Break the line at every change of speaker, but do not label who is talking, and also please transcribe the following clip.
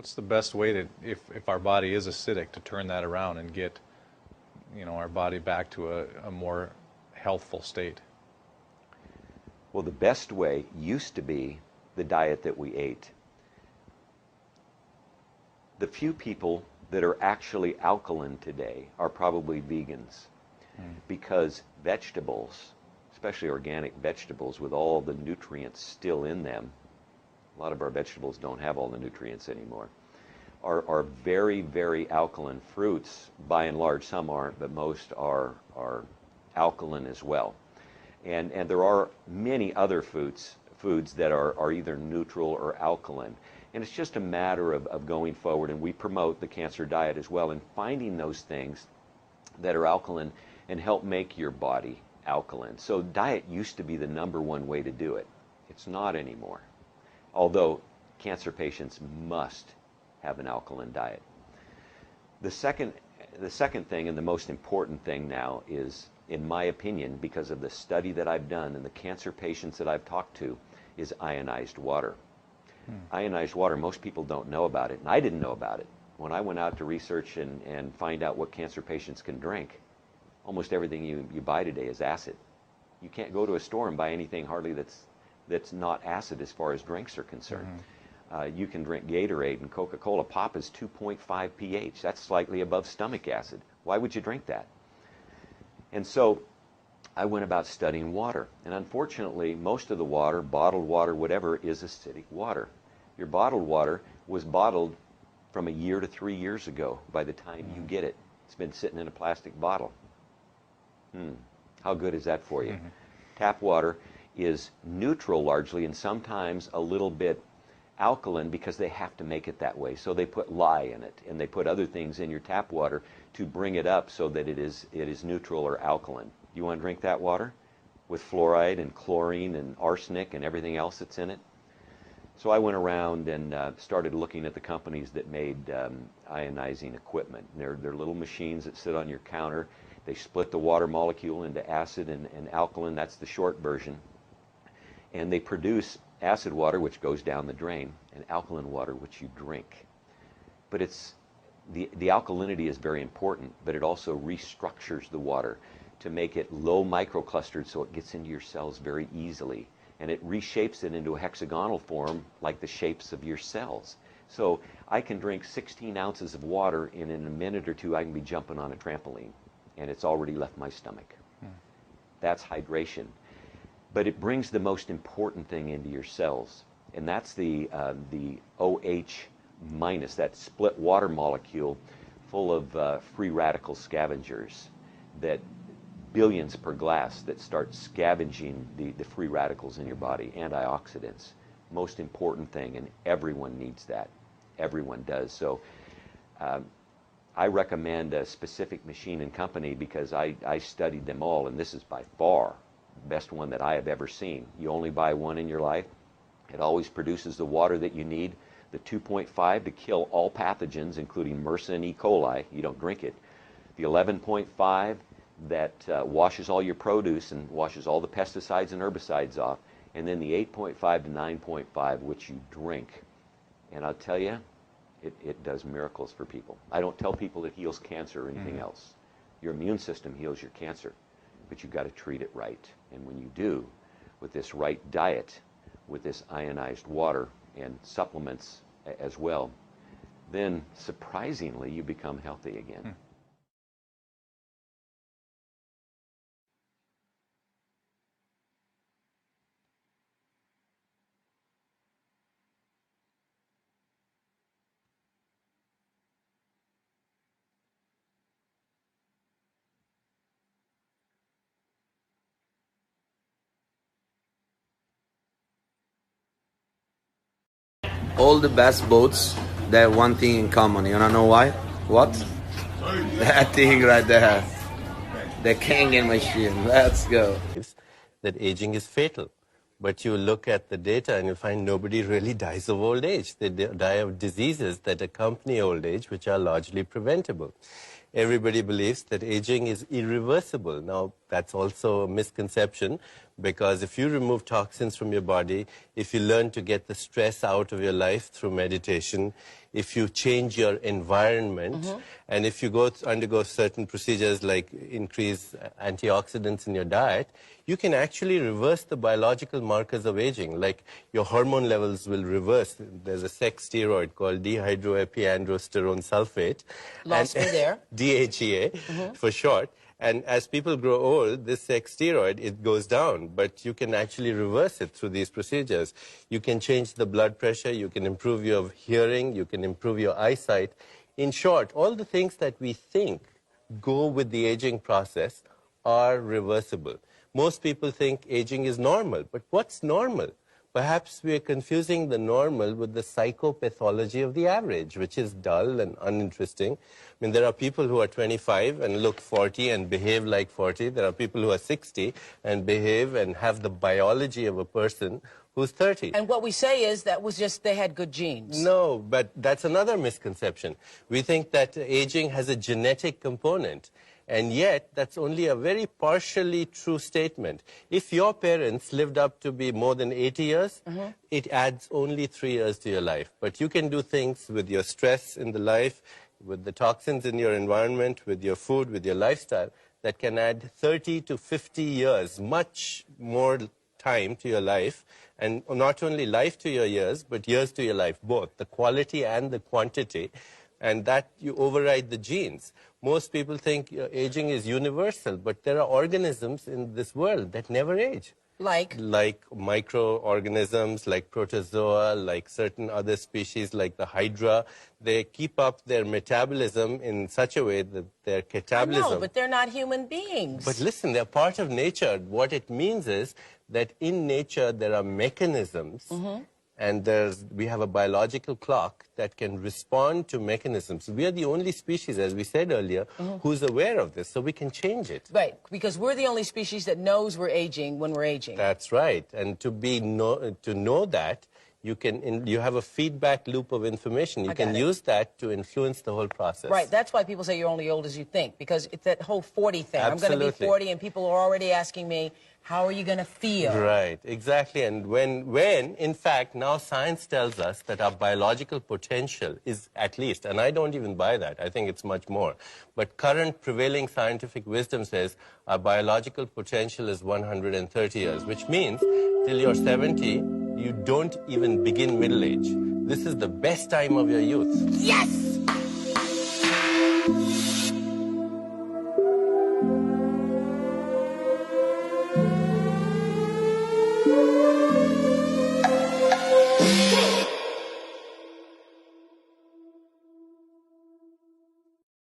What's the best way to, if our body is acidic, to turn that around and get, our body back to a more healthful state?
Well, the best way used to be the diet that we ate. The few people that are actually alkaline today are probably vegans, because vegetables, especially organic vegetables with all the nutrients still in them, a lot of our vegetables don't have all the nutrients anymore, are very, very alkaline. Fruits, by and large, some aren't, but most are alkaline as well. And there are many other foods that are either neutral or alkaline. And it's just a matter of going forward, and we promote the cancer diet as well, and finding those things that are alkaline and help make your body alkaline. So diet used to be the #1 way to do it. It's not anymore. Although cancer patients must have an alkaline diet. The second thing, and the most important thing now, is, in my opinion, because of the study that I've done and the cancer patients that I've talked to, is ionized water. Ionized water, most people don't know about it, and I didn't know about it. When I went out to research and find out what cancer patients can drink, almost everything you buy today is acid. You can't go to a store and buy anything hardly that's not acid as far as drinks are concerned. You can drink Gatorade and Coca-Cola. Pop is 2.5 pH. That's slightly above stomach acid. Why would you drink that? And so I went about studying water. And unfortunately, most of the water, bottled water, whatever, is acidic water. Your bottled water was bottled from 1 year to 3 years ago by the time you get it. It's been sitting in a plastic bottle. How good is that for you? Tap water is neutral largely, and sometimes a little bit alkaline, because they have to make it that way. So they put lye in it, and they put other things in your tap water to bring it up so that it is neutral or alkaline. You want to drink that water with fluoride and chlorine and arsenic and everything else that's in it? So I went around and started looking at the companies that made ionizing equipment. They're little machines that sit on your counter. They split the water molecule into acid and alkaline. That's the short version. And they produce acid water, which goes down the drain, and alkaline water, which you drink. But it's the alkalinity is very important, but it also restructures the water to make it low microclustered so it gets into your cells very easily. And it reshapes it into a hexagonal form like the shapes of your cells. So I can drink 16 ounces of water, and in a minute or two I can be jumping on a trampoline, and it's already left my stomach. That's hydration. But it brings the most important thing into your cells, and that's the OH minus, that split water molecule full of free radical scavengers, that billions per glass that start scavenging the free radicals in your body, antioxidants. Most important thing, and everyone needs that. Everyone does. So I recommend a specific machine and company because I studied them all, and this is by far the best one that I have ever seen. You only buy one in your life. It always produces the water that you need, the 2.5 to kill all pathogens, including MRSA and E. coli. You don't drink it. The 11.5 that washes all your produce and washes all the pesticides and herbicides off, and then the 8.5 to 9.5, which you drink. And I'll tell you, it does miracles for people. I don't tell people it heals cancer or anything else. Your immune system heals your cancer, but you've got to treat it right. And when you do, with this right diet, with this ionized water and supplements as well, then surprisingly you become healthy again.
All the best boats, they have one thing in common. You wanna know why? What? That thing right there. The Kangen machine. Let's go.
That aging is fatal. But you look at the data and you find nobody really dies of old age. They die of diseases that accompany old age, which are largely preventable. everybody believes that aging is irreversible. Now, that's also a misconception, because if you remove toxins from your body, if you learn to get the stress out of your life through meditation, if you change your environment, and if you undergo certain procedures like increase antioxidants in your diet, you can actually reverse the biological markers of aging. Like your hormone levels will reverse. There's a sex steroid called dehydroepiandrosterone sulfate.
Lost me there.
DHEA for short. And as people grow old, this sex steroid, it goes down, but you can actually reverse it through these procedures. You can change the blood pressure, you can improve your hearing, you can improve your eyesight. In short, all the things that we think go with the aging process are reversible. Most people think aging is normal, but what's normal? Perhaps we are confusing the normal with the psychopathology of the average, which is dull and uninteresting. I mean, there are people who are 25 and look 40 and behave like 40. There are people who are 60 and behave and have the biology of a person who's 30.
And what we say is that was just they had good genes.
No, but that's another misconception. We think that aging has a genetic component. And yet, that's only a very partially true statement. If your parents lived up to be more than 80 years, it adds only 3 years to your life. But you can do things with your stress in the life, with the toxins in your environment, with your food, with your lifestyle, that can add 30 to 50 years, much more time to your life. And not only life to your years, but years to your life, both, the quality and the quantity. And that you override the genes. Most people think aging is universal, but there are organisms in this world that never age.
Like?
Like microorganisms, like protozoa, like certain other species, like the hydra. They keep up their metabolism in such a way that their catabolism...
I know, but they're not human beings.
But listen, they're part of nature. What it means is that in nature there are mechanisms, and we have a biological clock that can respond to mechanisms. We are the only species, as we said earlier, who's aware of this, so we can change it.
Right, because we're the only species that knows we're aging when we're aging.
That's right. And to know that, you have a feedback loop of information. You can use that to influence the whole process.
Right, that's why people say you're only old as you think, because it's that whole 40 thing.
Absolutely.
I'm going to be 40, and people are already asking me, how are you going to feel?
Right, exactly. And when, in fact, now science tells us that our biological potential is at least, and I don't even buy that, I think it's much more, but current prevailing scientific wisdom says our biological potential is 130 years, which means till you're 70, you don't even begin middle age. This is the best time of your youth.
Yes!